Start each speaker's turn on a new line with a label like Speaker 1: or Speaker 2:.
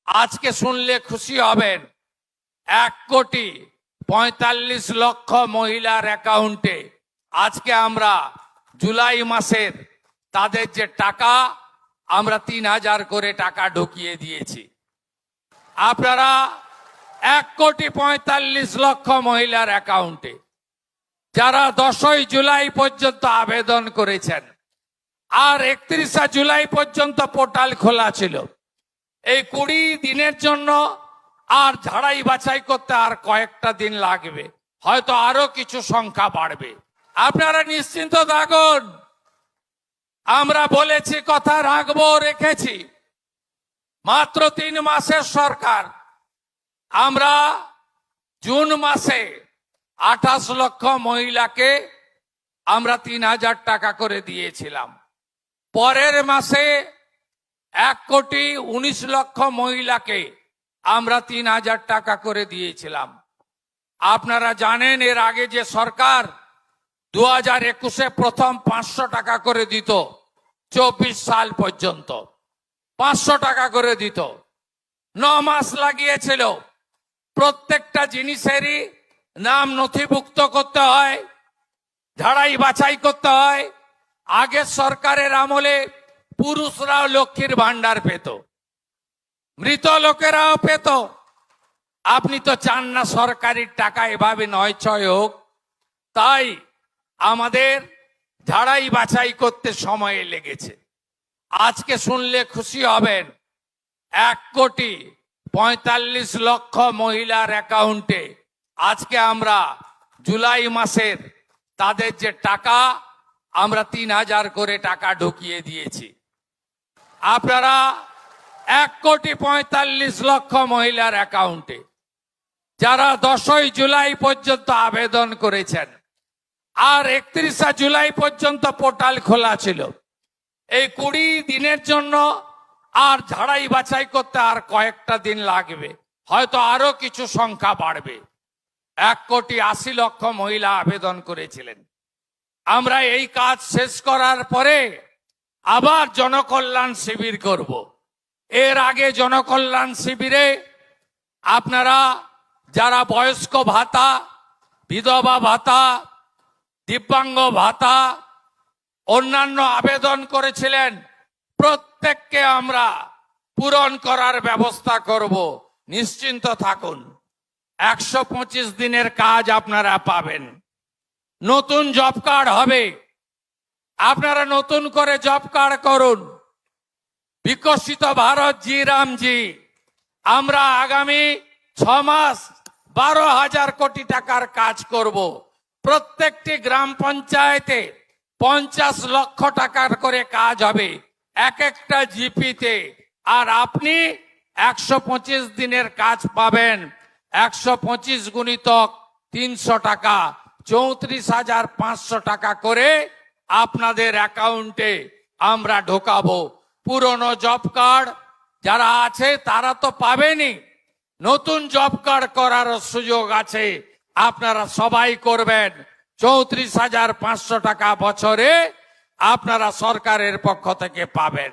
Speaker 1: আজকে শুনলে খুশি হবেন 1,45,00,000 মহিলার অ্যাকাউন্টে আজকে আমরা জুলাই মাসের তাদের যে টাকা আমরা 3,000 করে টাকা ঢুকিয়ে দিয়েছি। আপনারা 1,45,00,000 মহিলার অ্যাকাউন্টে যারা 10ই জুলাই পর্যন্ত আবেদন করেছেন, আর 31শে জুলাই পর্যন্ত পোর্টাল খোলা ছিল। এই 20 দিনের জন্য আর ঝাড়াই বাছাই করতে আর কয়েকটা দিন লাগবে, হয়তো আরো কিছু সংখ্যা বাড়বে। আপনারা নিশ্চিন্ত থাকুন, আমরা বলেছি কথা রাখবো, রেখেছি। মাত্র 3 মাসের সরকার, আমরা জুন মাসে 28 লক্ষ মহিলাকে আমরা 3,000 টাকা করে দিয়েছিলাম। পরের মাসে 1,19,00,000 মহিলাকে আমরা 3,000 টাকা করে দিয়েছিলাম। আপনারা জানেন এর আগে যে সরকার 2021-এ প্রথম 500 টাকা করে দিত, 24 সাল পর্যন্ত 500 টাকা করে দিত। 9 মাস লাগিয়েছিল। প্রত্যেকটা জিনিসেরই নাম নথিভুক্ত করতে হয়, ঝাড়াই বাছাই করতে হয়। আগের সরকারের আমলে পুরুষরাও লক্ষ্মীর ভান্ডার পেত, মৃত লোকেরাও পেত। আপনি তো চান না সরকারি টাকা এভাবে নয় ছয় হোক, তাই আমাদের ঝাড়াই বাছাই করতে সময় লেগেছে। আজকে শুনলে খুশি হবেন 1,45,00,000 মহিলার অ্যাকাউন্টে আজকে আমরা জুলাই মাসের তাদের যে টাকা আমরা 3,000 করে টাকা ঢুকিয়ে দিয়েছি। আপনারা 1,45,00,000 মহিলার অ্যাকাউন্টে যারা 10ই জুলাই পর্যন্ত আবেদন করেছেন, আর 31শে জুলাই পর্যন্ত পোর্টাল খোলা ছিল। এই 20 দিনের জন্য আর ঝাড়াই বাছাই করতে আর কয়েকটা দিন লাগবে, হয়তো আরো কিছু সংখ্যা বাড়বে। 1,80,00,000 মহিলা আবেদন করেছিলেন। আমরা এই কাজ শেষ করার পরে আবার জনকল্যাণ শিবির করব। এর আগে জনকল্যাণ শিবিরে আপনারা যারা বয়স্ক ভাতা, বিধবা ভাতা, দিব্যাঙ্গ ভাতা, অন্যান্য আবেদন করেছিলেন, প্রত্যেককে আমরা পূরণ করার ব্যবস্থা করব। নিশ্চিন্ত থাকুন, 125 দিনের কাজ আপনারা পাবেন। নতুন জব কার্ড হবে, আপনারা নতুন করে জব কার্ড করুন। বিকশিত ভারত জি রামজি, আমরা আগামী 6 মাস 12,000 কোটি টাকার কাজ করব। প্রত্যেকটি গ্রাম পঞ্চায়েতে 50 লক্ষ টাকার করে কাজ হবে এক একটা জিপিতে। আর আপনি 125 দিনের কাজ পাবেন। 125 গুণিতক 300 টাকা, 34,500 টাকা করে আপনাদের অ্যাকাউন্টে আমরা ঢোকাবো। পুরনো জব কার্ড যারা আছে তারা তো পাবেনই, নতুন জব কার্ড করার সুযোগ আছে। আপনারা সবাই করবেন। 34,500 টাকা বছরে আপনারা সরকারের পক্ষ থেকে পাবেন।